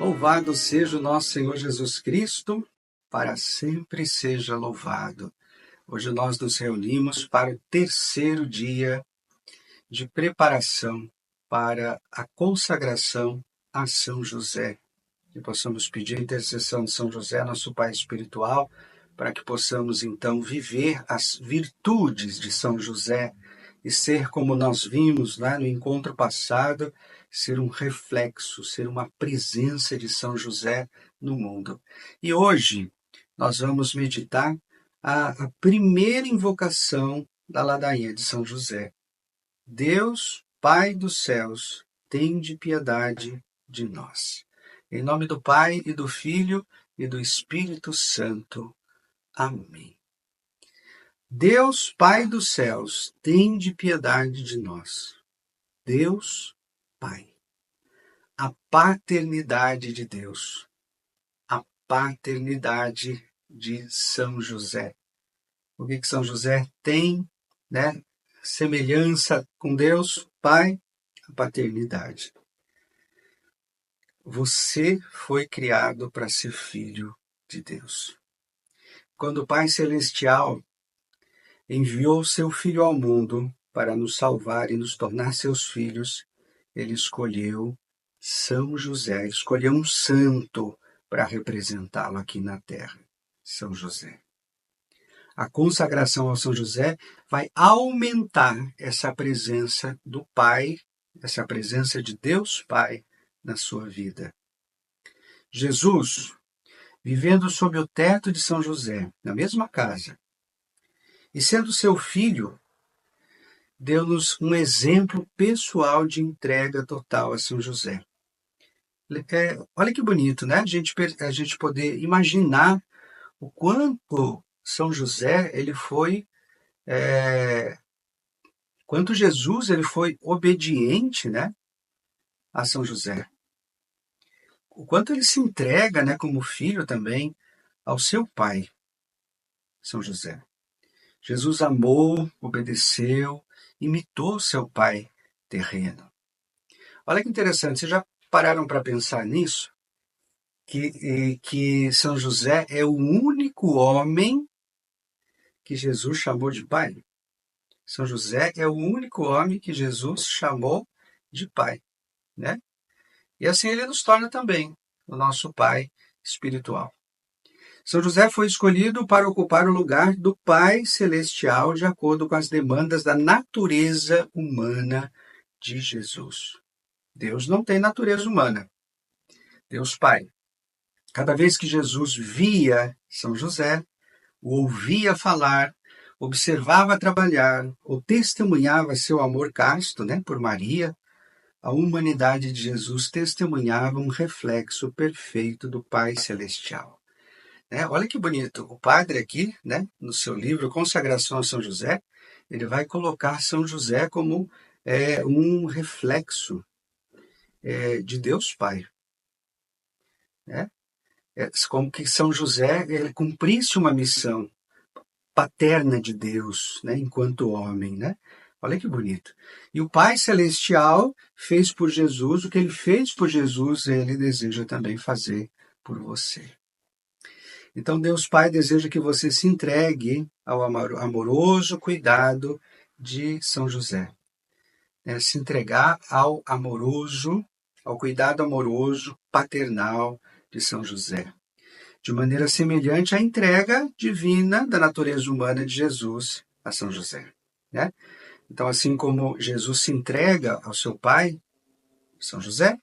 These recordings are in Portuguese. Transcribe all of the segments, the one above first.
Louvado seja o nosso Senhor Jesus Cristo, para sempre seja louvado. Hoje nós nos reunimos para o terceiro dia de preparação para a consagração a São José. Que possamos pedir a intercessão de São José, nosso Pai espiritual, para que possamos então viver as virtudes de São José e ser, como nós vimos lá no encontro passado, ser um reflexo, ser uma presença de São José no mundo. E hoje nós vamos meditar a primeira invocação da ladainha de São José. Deus, Pai dos céus, tende piedade de nós. Em nome do Pai, e do Filho, e do Espírito Santo. Amém. Deus, Pai dos céus, tende piedade de nós. Deus, Pai. A paternidade de Deus. A paternidade de São José. O que São José tem, né? Semelhança com Deus, Pai, a paternidade. Você foi criado para ser filho de Deus. Quando o Pai Celestial enviou seu Filho ao mundo para nos salvar e nos tornar seus filhos, ele escolheu São José, escolheu um santo para representá-lo aqui na terra, São José. A consagração ao São José vai aumentar essa presença do Pai, essa presença de Deus Pai na sua vida. Jesus, vivendo sob o teto de São José, na mesma casa, e sendo seu filho, deu-nos um exemplo pessoal de entrega total a São José. Olha que bonito, né? A gente poder imaginar o quanto São José, quanto Jesus ele foi obediente, né, a São José. O quanto ele se entrega, né, como filho também, ao seu pai, São José. Jesus amou, obedeceu, imitou seu pai terreno. Olha que interessante, vocês já pararam para pensar nisso? Que São José é o único homem que Jesus chamou de pai. São José é o único homem que Jesus chamou de pai, né? E assim ele nos torna também o nosso pai espiritual. São José foi escolhido para ocupar o lugar do Pai Celestial de acordo com as demandas da natureza humana de Jesus. Deus não tem natureza humana. Deus Pai. Cada vez que Jesus via São José, o ouvia falar, observava trabalhar, ou testemunhava seu amor casto, né, por Maria, a humanidade de Jesus testemunhava um reflexo perfeito do Pai Celestial. Olha que bonito, o padre aqui, né, no seu livro Consagração a São José, ele vai colocar São José como um reflexo de Deus Pai. Como que São José ele cumprisse uma missão paterna de Deus, né, enquanto homem, né? Olha que bonito. E o Pai Celestial fez por Jesus o que ele fez por Jesus, ele deseja também fazer por você. Então, Deus Pai deseja que você se entregue ao amoroso cuidado de São José. Se entregar ao cuidado amoroso, paternal de São José. De maneira semelhante à entrega divina da natureza humana de Jesus a São José. Né? Então, assim como Jesus se entrega ao seu Pai, São José,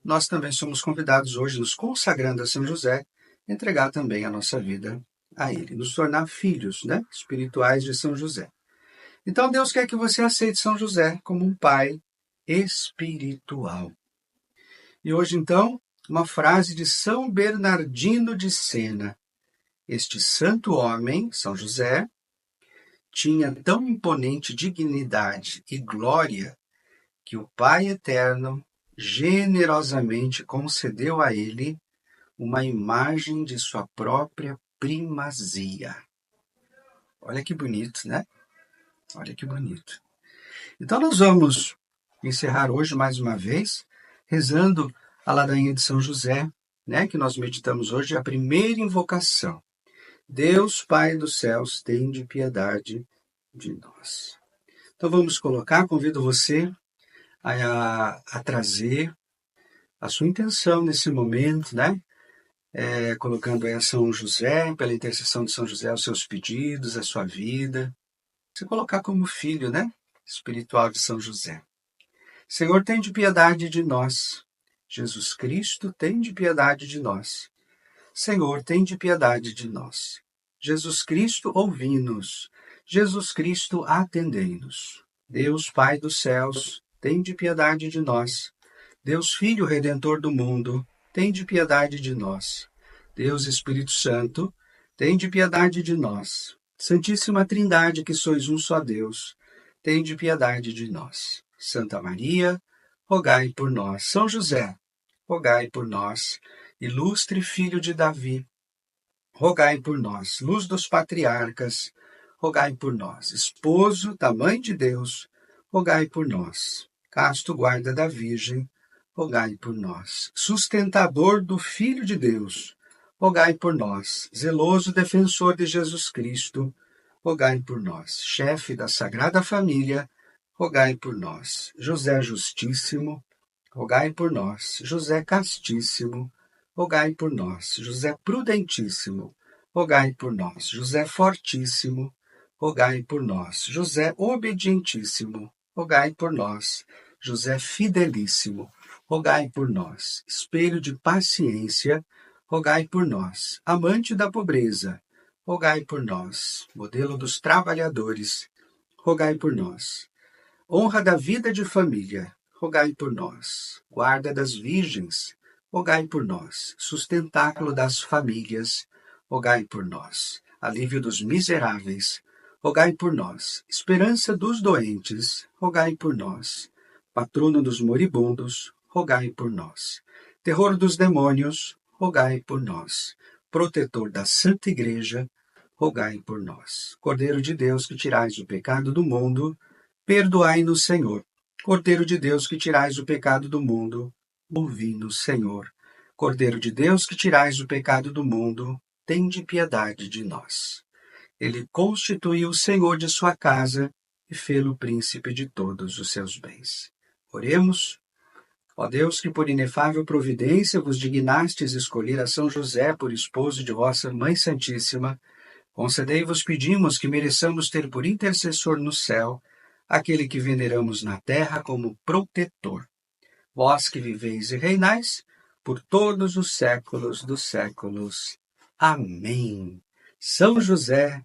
nós também somos convidados hoje, nos consagrando a São José, entregar também a nossa vida a ele, nos tornar filhos, né, espirituais de São José. Então Deus quer que você aceite São José como um pai espiritual. E hoje então, uma frase de São Bernardino de Sena. Este santo homem, São José, tinha tão imponente dignidade e glória que o Pai Eterno generosamente concedeu a ele uma imagem de sua própria primazia. Olha que bonito, né? Olha que bonito. Então nós vamos encerrar hoje mais uma vez, rezando a ladainha de São José, né, que nós meditamos hoje, a primeira invocação. Deus, Pai dos céus, tende piedade de nós. Então vamos colocar, convido você a trazer a sua intenção nesse momento, né? Colocando aí a São José, pela intercessão de São José, os seus pedidos, a sua vida. Você colocar como filho, né? Espiritual de São José. Senhor, tende piedade de nós. Jesus Cristo, tende piedade de nós. Senhor, tende piedade de nós. Jesus Cristo, ouvi-nos. Jesus Cristo, atendei-nos. Deus, Pai dos céus, tende piedade de nós. Deus, Filho Redentor do mundo, tende piedade de nós. Deus Espírito Santo, tende piedade de nós. Santíssima Trindade, que sois um só Deus, tende piedade de nós. Santa Maria, rogai por nós. São José, rogai por nós. Ilustre Filho de Davi, rogai por nós. Luz dos patriarcas, rogai por nós. Esposo da Mãe de Deus, rogai por nós. Casto guarda da Virgem, rogai por nós. Sustentador do Filho de Deus, rogai por nós. Zeloso defensor de Jesus Cristo, rogai por nós. Chefe da Sagrada Família, rogai por nós. José Justíssimo, rogai por nós. José Castíssimo, rogai por nós. José Prudentíssimo, rogai por nós. José Fortíssimo, rogai por nós. José Obedientíssimo, rogai por nós. José Fidelíssimo, rogai por nós. Espelho de paciência, rogai por nós. Amante da pobreza, rogai por nós. Modelo dos trabalhadores, rogai por nós. Honra da vida de família, rogai por nós. Guarda das virgens, rogai por nós. Sustentáculo das famílias, rogai por nós. Alívio dos miseráveis, rogai por nós. Esperança dos doentes, rogai por nós. Patrono dos moribundos, rogai por nós. Terror dos demônios, rogai por nós. Protetor da Santa Igreja, rogai por nós. Cordeiro de Deus, que tirais o pecado do mundo, perdoai-nos, Senhor. Cordeiro de Deus, que tirais o pecado do mundo, ouvi-nos, Senhor. Cordeiro de Deus, que tirais o pecado do mundo, tende piedade de nós. Ele constituiu o Senhor de sua casa e fê-lo príncipe de todos os seus bens. Oremos. Ó Deus, que por inefável providência vos dignastes escolher a São José por esposo de vossa Mãe Santíssima, concedei-vos pedimos que mereçamos ter por intercessor no céu aquele que veneramos na terra como protetor. Vós que viveis e reinais por todos os séculos dos séculos. Amém. São José,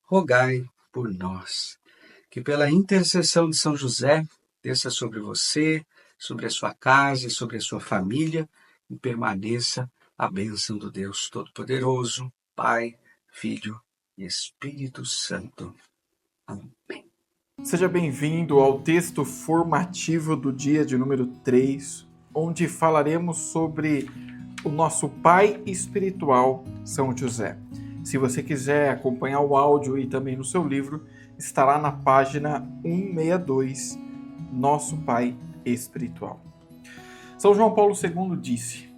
rogai por nós. Que pela intercessão de São José, desça sobre você, sobre a sua casa e sobre a sua família, e permaneça a bênção do Deus Todo-Poderoso, Pai, Filho e Espírito Santo. Amém. Seja bem-vindo ao texto formativo do dia de número 3, onde falaremos sobre o nosso pai espiritual, São José. Se você quiser acompanhar o áudio e também no seu livro, estará na página 162, Nosso Pai Espiritual. São João Paulo II disse: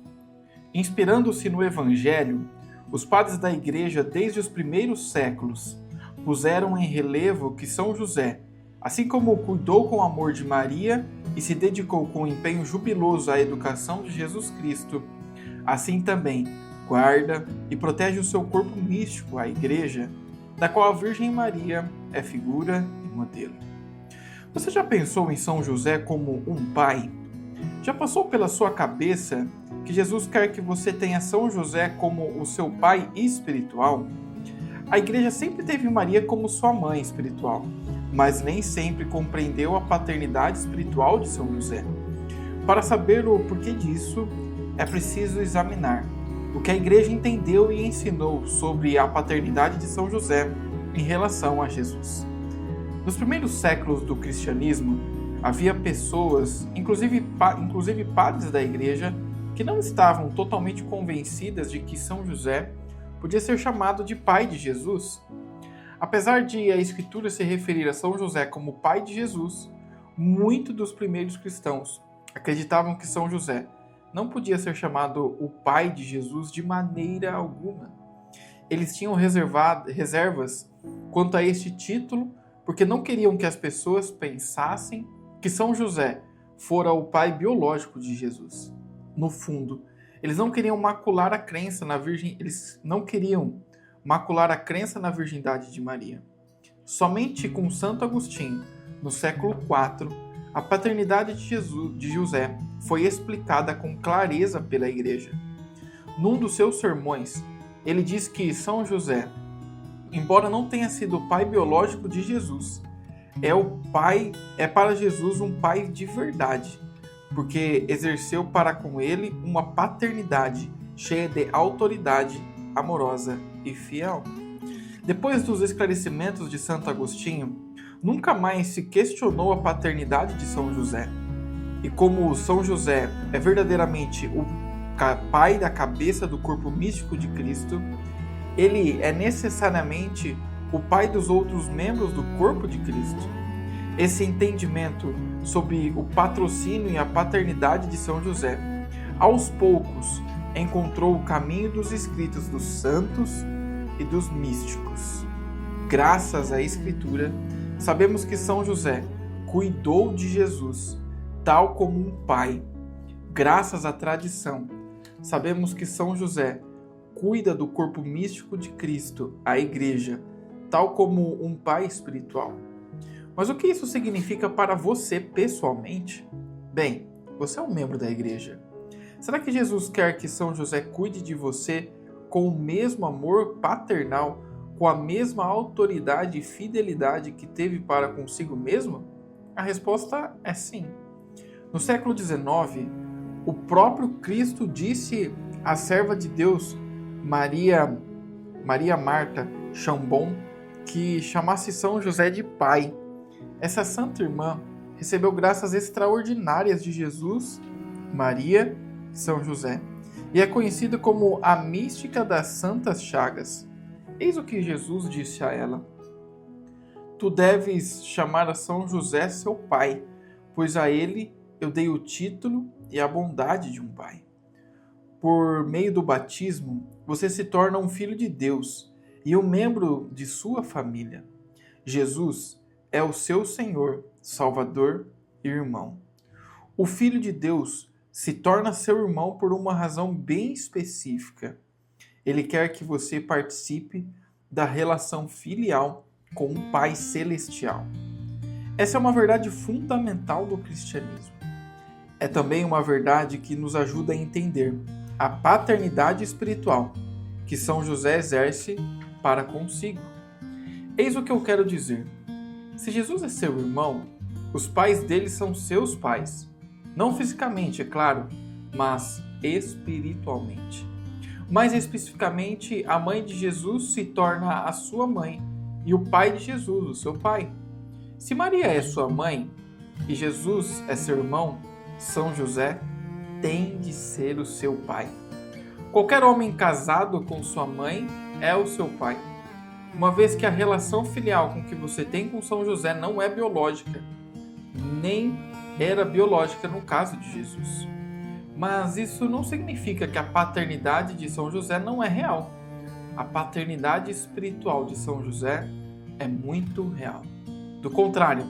inspirando-se no Evangelho, os padres da Igreja desde os primeiros séculos puseram em relevo que São José, assim como cuidou com amor de Maria e se dedicou com empenho jubiloso à educação de Jesus Cristo, assim também guarda e protege o seu corpo místico, a Igreja, da qual a Virgem Maria é figura e modelo. Você já pensou em São José como um pai? Já passou pela sua cabeça que Jesus quer que você tenha São José como o seu pai espiritual? A Igreja sempre teve Maria como sua mãe espiritual, mas nem sempre compreendeu a paternidade espiritual de São José. Para saber o porquê disso, é preciso examinar o que a Igreja entendeu e ensinou sobre a paternidade de São José em relação a Jesus. Nos primeiros séculos do cristianismo, havia pessoas, inclusive padres da Igreja, que não estavam totalmente convencidas de que São José podia ser chamado de pai de Jesus. Apesar de a Escritura se referir a São José como pai de Jesus, muitos dos primeiros cristãos acreditavam que São José não podia ser chamado o pai de Jesus de maneira alguma. Eles tinham reservas quanto a este título, porque não queriam que as pessoas pensassem que São José fora o pai biológico de Jesus. No fundo, eles não queriam macular a crença na virgindade de Maria. Somente com Santo Agostinho, no século IV, a paternidade de José foi explicada com clareza pela Igreja. Num dos seus sermões, ele diz que São José, embora não tenha sido o pai biológico de Jesus, é para Jesus um pai de verdade, porque exerceu para com ele uma paternidade cheia de autoridade, amorosa e fiel. Depois dos esclarecimentos de Santo Agostinho, nunca mais se questionou a paternidade de São José. E como São José é verdadeiramente o pai da cabeça do corpo místico de Cristo, ele é necessariamente o pai dos outros membros do corpo de Cristo. Esse entendimento sobre o patrocínio e a paternidade de São José, aos poucos, encontrou o caminho dos escritos dos santos e dos místicos. Graças à Escritura, sabemos que São José cuidou de Jesus, tal como um pai. Graças à tradição, sabemos que São José cuida do corpo místico de Cristo, a Igreja, tal como um pai espiritual. Mas o que isso significa para você pessoalmente? Bem, você é um membro da Igreja. Será que Jesus quer que São José cuide de você com o mesmo amor paternal, com a mesma autoridade e fidelidade que teve para consigo mesmo? A resposta é sim. No século XIX, o próprio Cristo disse à serva de Deus, Maria Marta Chambon, que chamasse São José de pai. Essa santa irmã recebeu graças extraordinárias de Jesus, Maria e São José, e é conhecida como a mística das Santas Chagas. Eis o que Jesus disse a ela: Tu deves chamar a São José seu pai, pois a ele eu dei o título e a bondade de um pai. Por meio do batismo, você se torna um filho de Deus e um membro de sua família. Jesus é o seu Senhor, Salvador e irmão. O Filho de Deus se torna seu irmão por uma razão bem específica. Ele quer que você participe da relação filial com o Pai Celestial. Essa é uma verdade fundamental do cristianismo. É também uma verdade que nos ajuda a entender a paternidade espiritual que São José exerce para consigo. Eis o que eu quero dizer. Se Jesus é seu irmão, os pais dele são seus pais. Não fisicamente, é claro, mas espiritualmente. Mais especificamente, a mãe de Jesus se torna a sua mãe e o pai de Jesus, o seu pai. Se Maria é sua mãe e Jesus é seu irmão, São José tem de ser o seu pai. Qualquer homem casado com sua mãe é o seu pai, uma vez que a relação filial com que você tem com São José não é biológica, nem era biológica no caso de Jesus. Mas isso não significa que a paternidade de São José não é real. A paternidade espiritual de São José é muito real. Do contrário,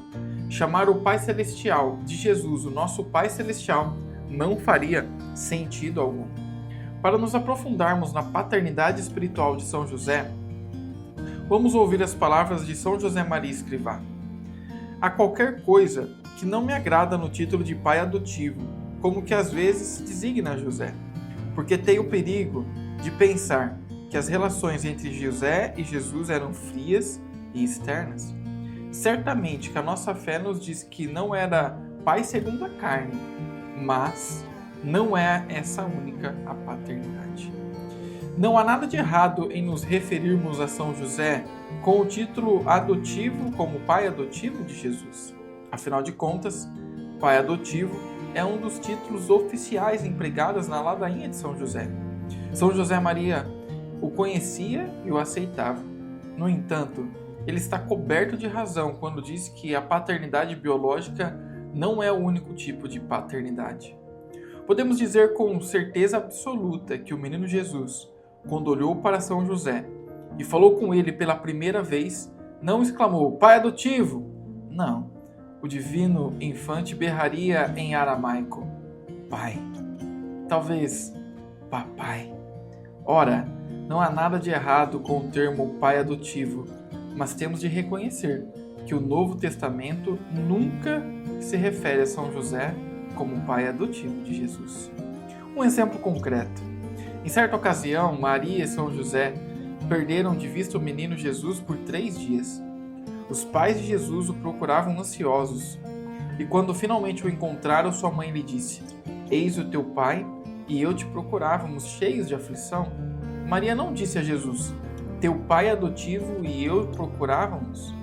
chamar o Pai Celestial de Jesus, o nosso Pai Celestial, não faria sentido algum. Para nos aprofundarmos na paternidade espiritual de São José, vamos ouvir as palavras de São José Maria Escrivá. Há qualquer coisa que não me agrada no título de pai adotivo, como que às vezes se designa José, porque tem o perigo de pensar que as relações entre José e Jesus eram frias e externas. Certamente que a nossa fé nos diz que não era pai segundo a carne, mas não é essa única a paternidade. Não há nada de errado em nos referirmos a São José com o título adotivo como pai adotivo de Jesus. Afinal de contas, pai adotivo é um dos títulos oficiais empregados na ladainha de São José. São José Maria o conhecia e o aceitava. No entanto, ele está coberto de razão quando diz que a paternidade biológica não é o único tipo de paternidade. Podemos dizer com certeza absoluta que o menino Jesus, quando olhou para São José e falou com ele pela primeira vez, não exclamou, pai adotivo. Não, o divino infante berraria em aramaico, pai, talvez papai. Ora, não há nada de errado com o termo pai adotivo, mas temos de reconhecer que o Novo Testamento nunca se refere a São José como pai adotivo de Jesus. Um exemplo concreto. Em certa ocasião, Maria e São José perderam de vista o menino Jesus por 3 dias. Os pais de Jesus o procuravam ansiosos, e quando finalmente o encontraram, sua mãe lhe disse, eis o teu pai, e eu te procurávamos cheios de aflição. Maria não disse a Jesus, teu pai adotivo e eu procurávamos?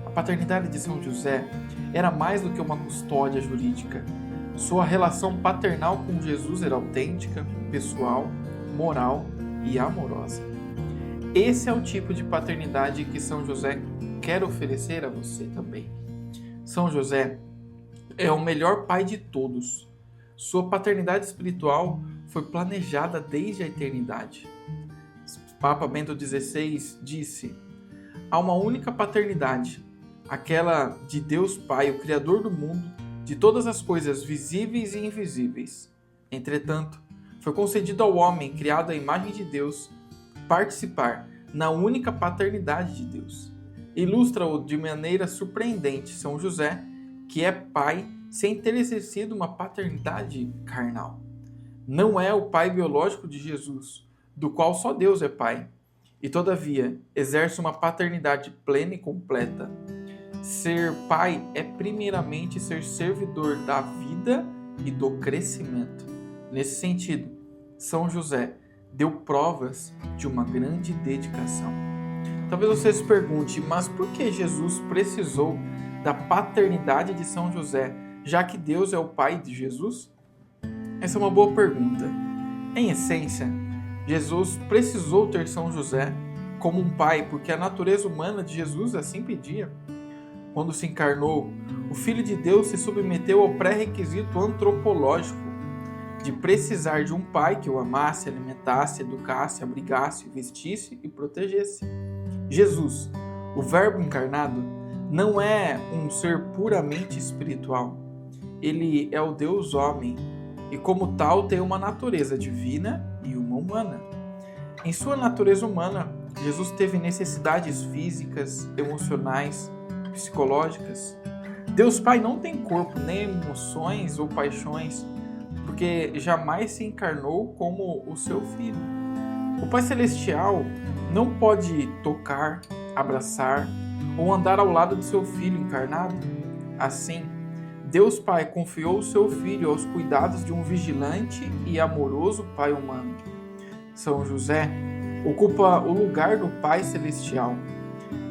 A paternidade de São José era mais do que uma custódia jurídica. Sua relação paternal com Jesus era autêntica, pessoal, moral e amorosa. Esse é o tipo de paternidade que São José quer oferecer a você também. São José é o melhor pai de todos. Sua paternidade espiritual foi planejada desde a eternidade. Papa Bento XVI disse, há uma única paternidade, aquela de Deus Pai, o Criador do mundo, de todas as coisas visíveis e invisíveis. Entretanto, foi concedido ao homem, criado à imagem de Deus, participar na única paternidade de Deus. Ilustra-o de maneira surpreendente São José, que é pai sem ter exercido uma paternidade carnal. Não é o pai biológico de Jesus, do qual só Deus é pai, e todavia exerce uma paternidade plena e completa. Ser pai é primeiramente ser servidor da vida e do crescimento. Nesse sentido, São José deu provas de uma grande dedicação. Talvez você se pergunte, mas por que Jesus precisou da paternidade de São José, já que Deus é o pai de Jesus? Essa é uma boa pergunta. Em essência, Jesus precisou ter São José como um pai, porque a natureza humana de Jesus assim pedia. Quando se encarnou, o Filho de Deus se submeteu ao pré-requisito antropológico de precisar de um pai que o amasse, alimentasse, educasse, abrigasse, vestisse e protegesse. Jesus, o Verbo encarnado, não é um ser puramente espiritual. Ele é o Deus homem e, como tal, tem uma natureza divina e uma humana. Em sua natureza humana, Jesus teve necessidades físicas, emocionais, psicológicas. Deus Pai não tem corpo, nem emoções ou paixões, porque jamais se encarnou como o seu Filho. O Pai Celestial não pode tocar, abraçar ou andar ao lado de seu Filho encarnado. Assim, Deus Pai confiou o seu Filho aos cuidados de um vigilante e amoroso Pai humano. São José ocupa o lugar do Pai Celestial.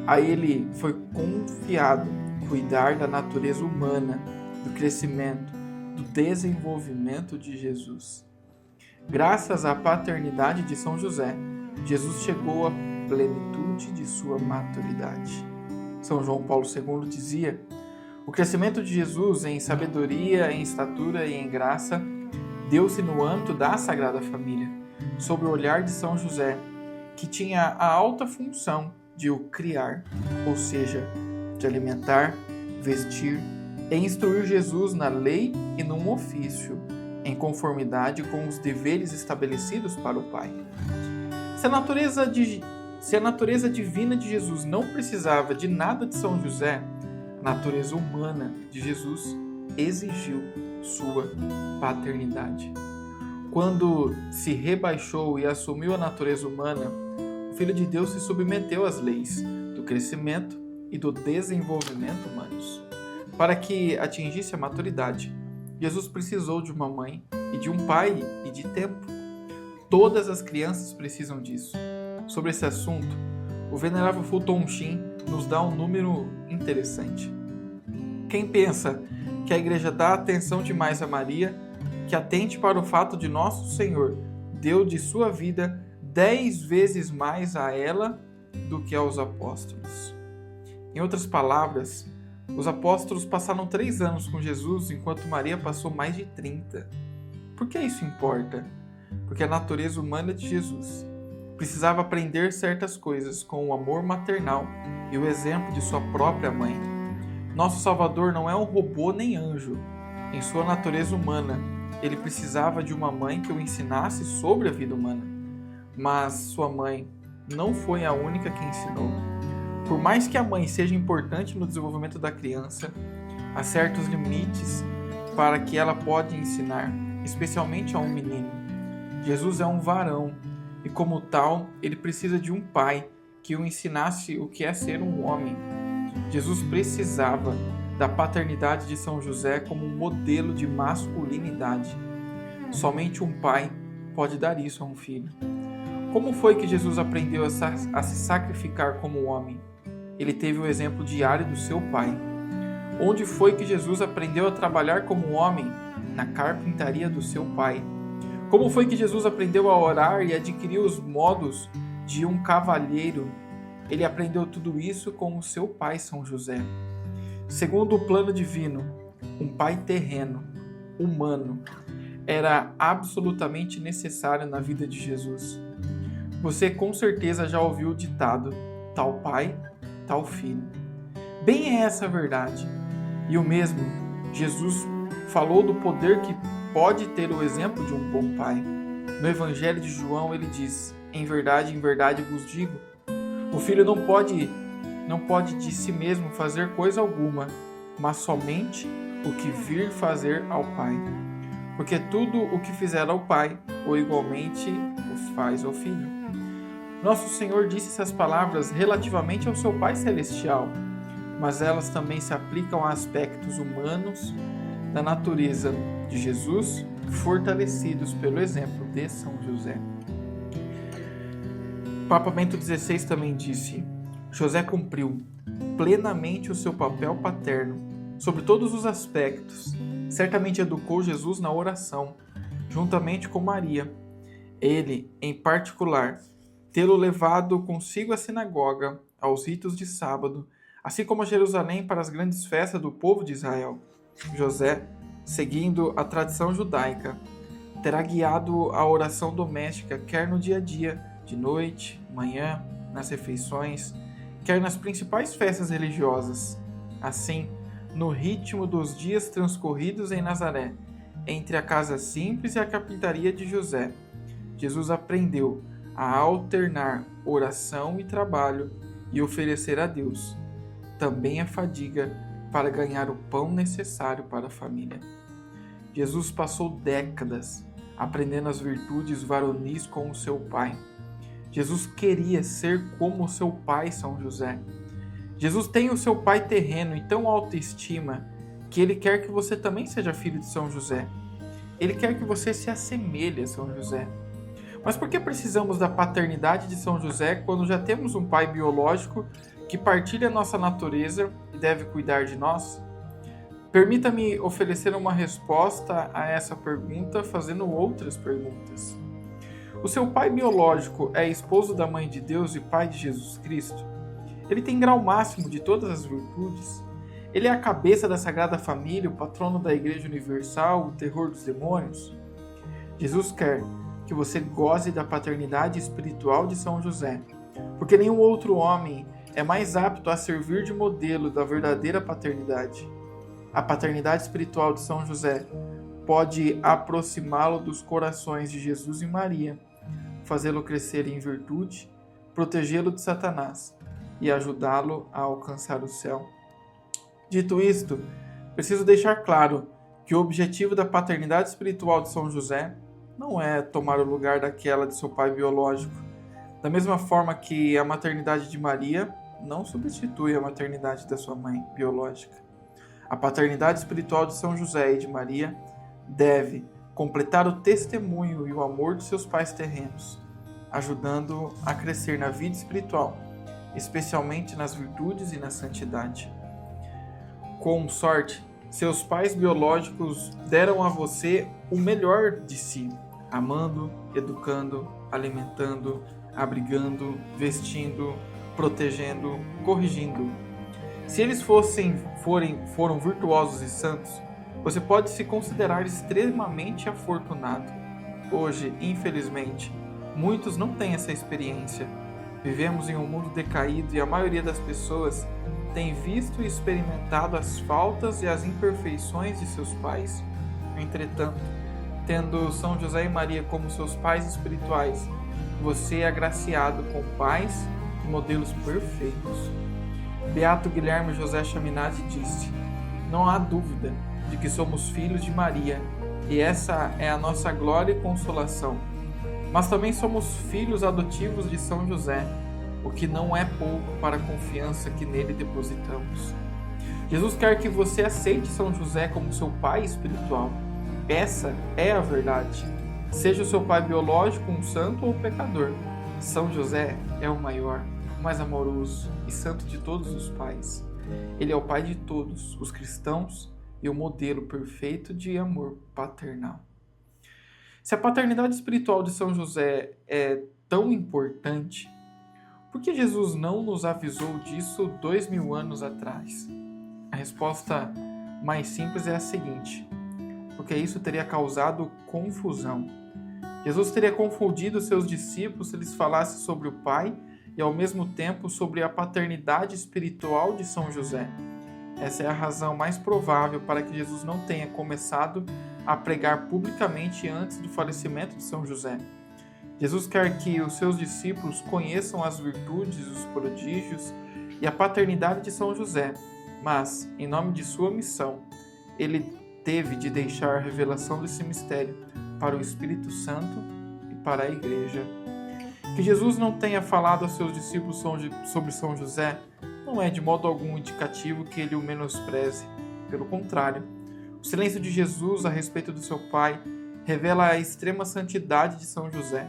A ele foi confiado cuidar da natureza humana, do crescimento, do desenvolvimento de Jesus. Graças à paternidade de São José, Jesus chegou à plenitude de sua maturidade. São João Paulo II dizia: o crescimento de Jesus em sabedoria, em estatura e em graça deu-se no âmbito da Sagrada Família, sob o olhar de São José, que tinha a alta função de o criar, ou seja, de alimentar, vestir e instruir Jesus na lei e num ofício, em conformidade com os deveres estabelecidos para o Pai. Se a natureza divina de Jesus não precisava de nada de São José, a natureza humana de Jesus exigiu sua paternidade. Quando se rebaixou e assumiu a natureza humana, o Filho de Deus se submeteu às leis do crescimento e do desenvolvimento humanos. Para que atingisse a maturidade, Jesus precisou de uma mãe e de um pai e de tempo. Todas as crianças precisam disso. Sobre esse assunto, o venerável Fulton Sheen nos dá um número interessante. Quem pensa que a Igreja dá atenção demais a Maria, que atente para o fato de Nosso Senhor deu de sua vida 10 vezes mais a ela do que aos apóstolos. Em outras palavras, os apóstolos passaram 3 anos com Jesus, enquanto Maria passou mais de 30. Por que isso importa? Porque a natureza humana de Jesus precisava aprender certas coisas com o amor maternal e o exemplo de sua própria mãe. Nosso Salvador não é um robô nem anjo. Em sua natureza humana, ele precisava de uma mãe que o ensinasse sobre a vida humana. Mas sua mãe não foi a única que ensinou. Por mais que a mãe seja importante no desenvolvimento da criança, há certos limites para que ela pode ensinar, especialmente a um menino. Jesus é um varão e, como tal, ele precisa de um pai que o ensinasse o que é ser um homem. Jesus precisava da paternidade de São José como um modelo de masculinidade. Somente um pai pode dar isso a um filho. Como foi que Jesus aprendeu a se sacrificar como homem? Ele teve o exemplo diário do seu pai. Onde foi que Jesus aprendeu a trabalhar como homem? Na carpintaria do seu pai. Como foi que Jesus aprendeu a orar e adquiriu os modos de um cavalheiro? Ele aprendeu tudo isso com o seu pai, São José. Segundo o plano divino, um pai terreno, humano, era absolutamente necessário na vida de Jesus. Você com certeza já ouviu o ditado, tal pai, tal filho. Bem é essa a verdade. E o mesmo, Jesus falou do poder que pode ter o exemplo de um bom pai. No Evangelho de João ele diz, em verdade vos digo, o filho não pode de si mesmo fazer coisa alguma, mas somente o que vir fazer ao Pai. Porque tudo o que fizer ao Pai, ou igualmente os faz ao Filho. Nosso Senhor disse essas palavras relativamente ao seu Pai Celestial, mas elas também se aplicam a aspectos humanos da natureza de Jesus, fortalecidos pelo exemplo de São José. O Papa Bento XVI também disse: José cumpriu plenamente o seu papel paterno sobre todos os aspectos. Certamente educou Jesus na oração, juntamente com Maria. Ele, em particular, tê-lo levado consigo à sinagoga, aos ritos de sábado, assim como a Jerusalém para as grandes festas do povo de Israel. José, seguindo a tradição judaica, terá guiado a oração doméstica, quer no dia a dia, de noite, manhã, nas refeições, quer nas principais festas religiosas. Assim, no ritmo dos dias transcorridos em Nazaré, entre a casa simples e a carpintaria de José, Jesus aprendeu a alternar oração e trabalho e oferecer a Deus também a fadiga para ganhar o pão necessário para a família. Jesus passou décadas aprendendo as virtudes varonis com o seu pai. Jesus queria ser como o seu pai, São José. Jesus tem o seu pai terreno e tão autoestima que ele quer que você também seja filho de São José. Ele quer que você se assemelhe a São José. Mas por que precisamos da paternidade de São José quando já temos um pai biológico que partilha nossa natureza e deve cuidar de nós? Permita-me oferecer uma resposta a essa pergunta fazendo outras perguntas. O seu pai biológico é esposo da Mãe de Deus e pai de Jesus Cristo? Ele tem grau máximo de todas as virtudes? Ele é a cabeça da Sagrada Família, o patrono da Igreja Universal, o terror dos demônios? Jesus quer que você goze da paternidade espiritual de São José, porque nenhum outro homem é mais apto a servir de modelo da verdadeira paternidade. A paternidade espiritual de São José pode aproximá-lo dos corações de Jesus e Maria, fazê-lo crescer em virtude, protegê-lo de Satanás e ajudá-lo a alcançar o céu. Dito isto, preciso deixar claro que o objetivo da paternidade espiritual de São José não é tomar o lugar daquela de seu pai biológico, da mesma forma que a maternidade de Maria não substitui a maternidade da sua mãe biológica. A paternidade espiritual de São José e de Maria deve completar o testemunho e o amor de seus pais terrenos, ajudando a crescer na vida espiritual, especialmente nas virtudes e na santidade. Com sorte, seus pais biológicos deram a você o melhor de si, amando, educando, alimentando, abrigando, vestindo, protegendo, corrigindo. Se eles foram virtuosos e santos, Você pode se considerar extremamente afortunado. Hoje, infelizmente, muitos não têm essa experiência. Vivemos em um mundo decaído e a maioria das pessoas tem visto e experimentado as faltas e as imperfeições de seus pais. Entretanto, tendo São José e Maria como seus pais espirituais, você é agraciado com pais e modelos perfeitos. Beato Guilherme José Chaminade disse: não há dúvida de que somos filhos de Maria, e essa é a nossa glória e consolação. Mas também somos filhos adotivos de São José, o que não é pouco para a confiança que nele depositamos. Jesus quer que você aceite São José como seu pai espiritual. Essa é a verdade. Seja o seu pai biológico um santo ou pecador, São José é o maior, o mais amoroso e santo de todos os pais. Ele é o pai de todos os cristãos e o modelo perfeito de amor paternal. Se a paternidade espiritual de São José é tão importante, por que Jesus não nos avisou disso 2000 anos atrás? A resposta mais simples é a seguinte: porque isso teria causado confusão. Jesus teria confundido seus discípulos se eles falassem sobre o Pai e ao mesmo tempo sobre a paternidade espiritual de São José. Essa é a razão mais provável para que Jesus não tenha começado a pregar publicamente antes do falecimento de São José. Jesus quer que os seus discípulos conheçam as virtudes, os prodígios e a paternidade de São José, mas, em nome de sua missão, ele teve de deixar a revelação desse mistério para o Espírito Santo e para a Igreja. Que Jesus não tenha falado aos seus discípulos sobre São José não é de modo algum indicativo que ele o menospreze. Pelo contrário, o silêncio de Jesus a respeito do seu Pai revela a extrema santidade de São José.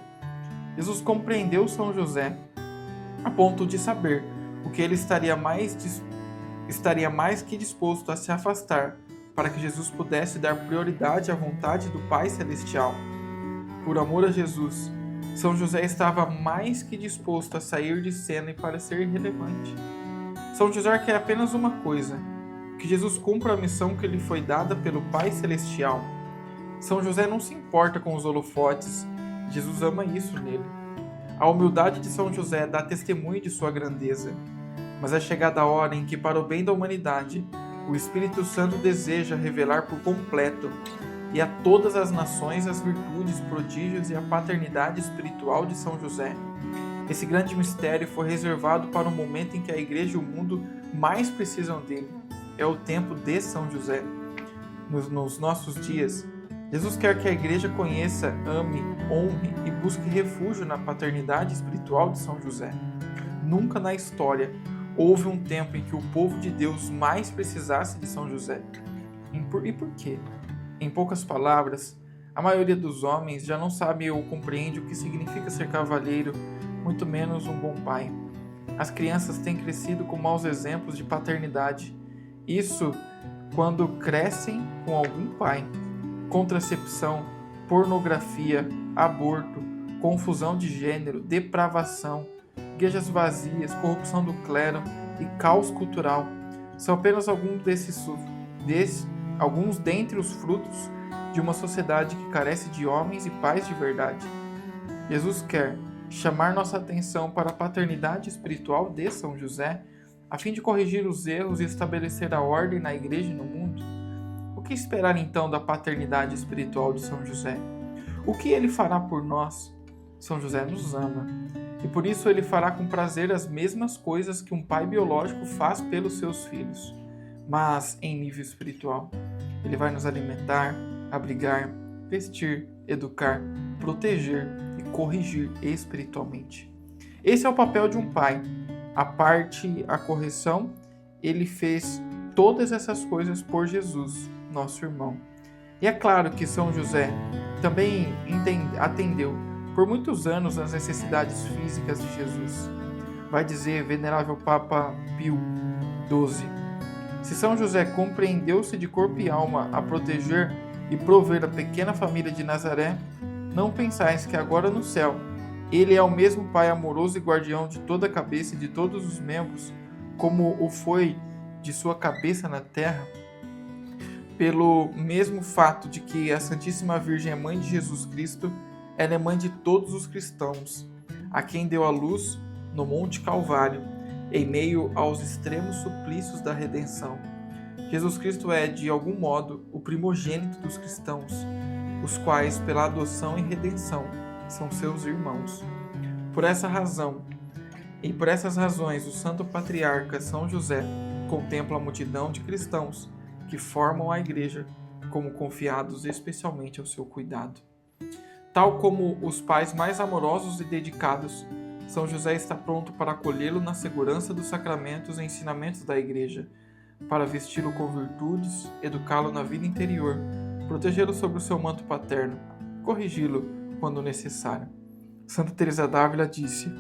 Jesus compreendeu São José a ponto de saber o que ele estaria mais que disposto a se afastar para que Jesus pudesse dar prioridade à vontade do Pai Celestial. Por amor a Jesus, São José estava mais que disposto a sair de cena e parecer irrelevante. São José quer apenas uma coisa: que Jesus cumpra a missão que lhe foi dada pelo Pai Celestial. São José não se importa com os holofotes, Jesus ama isso nele. A humildade de São José dá testemunho de sua grandeza, mas é chegada a hora em que, para o bem da humanidade, o Espírito Santo deseja revelar por completo e a todas as nações as virtudes, prodígios e a paternidade espiritual de São José. Esse grande mistério foi reservado para o momento em que a Igreja e o mundo mais precisam dele. É o tempo de São José. Nos nossos dias, Jesus quer que a Igreja conheça, ame, honre e busque refúgio na paternidade espiritual de São José. Nunca na história houve um tempo em que o povo de Deus mais precisasse de São José. E por quê? Em poucas palavras, a maioria dos homens já não sabe ou compreende o que significa ser cavalheiro, muito menos um bom pai. As crianças têm crescido com maus exemplos de paternidade. Isso quando crescem com algum pai. Contracepção, pornografia, aborto, confusão de gênero, depravação, igrejas vazias, corrupção do clero e caos cultural são apenas alguns dentre os frutos de uma sociedade que carece de homens e pais de verdade. Jesus quer chamar nossa atenção para a paternidade espiritual de São José, a fim de corrigir os erros e estabelecer a ordem na igreja e no mundo. O que esperar então da paternidade espiritual de São José? O que ele fará por nós? São José nos ama, e por isso ele fará com prazer as mesmas coisas que um pai biológico faz pelos seus filhos, mas em nível espiritual. Ele vai nos alimentar, abrigar, vestir, educar, proteger e corrigir espiritualmente. Esse é o papel de um pai. A correção, ele fez todas essas coisas por Jesus, nosso irmão. E é claro que São José também atendeu por muitos anos as necessidades físicas de Jesus. Vai dizer venerável Papa Pio XII: se São José compreendeu-se de corpo e alma a proteger e prover a pequena família de Nazaré, não pensais que agora no céu ele é o mesmo Pai amoroso e guardião de toda a cabeça e de todos os membros, como o foi de sua cabeça na terra? pelo mesmo fato de que a Santíssima Virgem é mãe de Jesus Cristo, ela é mãe de todos os cristãos, a quem deu a luz no Monte Calvário, em meio aos extremos suplícios da redenção. Jesus Cristo é, de algum modo, o primogênito dos cristãos, os quais, pela adoção e redenção, são seus irmãos. Por essa razão, e por essas razões, o Santo Patriarca São José contempla a multidão de cristãos que formam a Igreja como confiados especialmente ao seu cuidado. Tal como os pais mais amorosos e dedicados, São José está pronto para acolhê-lo na segurança dos sacramentos e ensinamentos da Igreja, para vesti-lo com virtudes, educá-lo na vida interior, protegê-lo sob o seu manto paterno, corrigi-lo quando necessário. Santa Teresa d'Ávila disse: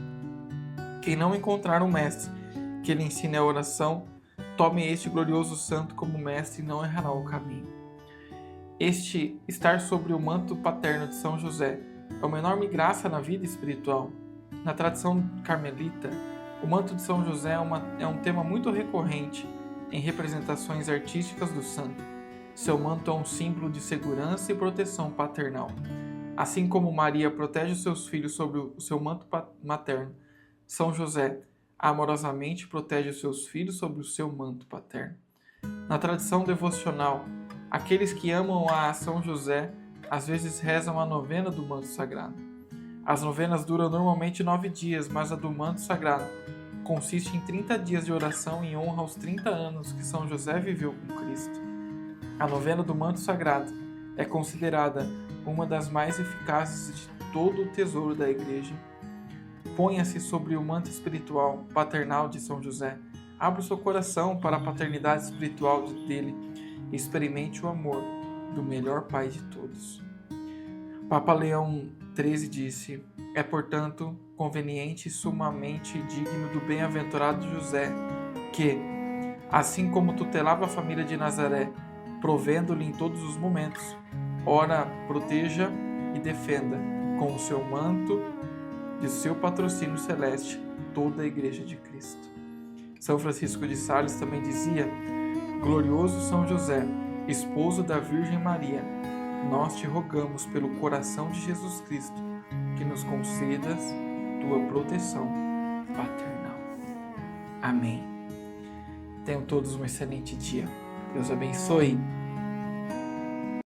quem não encontrar um mestre que lhe ensine a oração, tome este glorioso santo como mestre e não errará o caminho. Este estar sobre o manto paterno de São José é uma enorme graça na vida espiritual. Na tradição carmelita, o manto de São José é um tema muito recorrente em representações artísticas do santo. Seu manto é um símbolo de segurança e proteção paternal. Assim como Maria protege os seus filhos sobre o seu manto materno, São José amorosamente protege os seus filhos sobre o seu manto paterno. Na tradição devocional, aqueles que amam a São José às vezes rezam a novena do manto sagrado. As novenas duram normalmente 9 dias, mas a do manto sagrado consiste em 30 dias de oração em honra aos 30 anos que São José viveu com Cristo. A novena do manto sagrado é considerada uma das mais eficazes de todo o tesouro da Igreja. Ponha-se sobre o manto espiritual paternal de São José. Abra o seu coração para a paternidade espiritual dele e experimente o amor do melhor Pai de todos. Papa Leão XIII disse: é, portanto, conveniente e sumamente digno do bem-aventurado José que, assim como tutelava a família de Nazaré, provendo-lhe em todos os momentos, ora proteja e defenda com o seu manto de seu patrocínio celeste toda a Igreja de Cristo. São Francisco de Sales também dizia: glorioso São José, esposo da Virgem Maria, nós te rogamos pelo coração de Jesus Cristo que nos concedas tua proteção paternal. Amém. Tenham todos um excelente dia. Deus abençoe.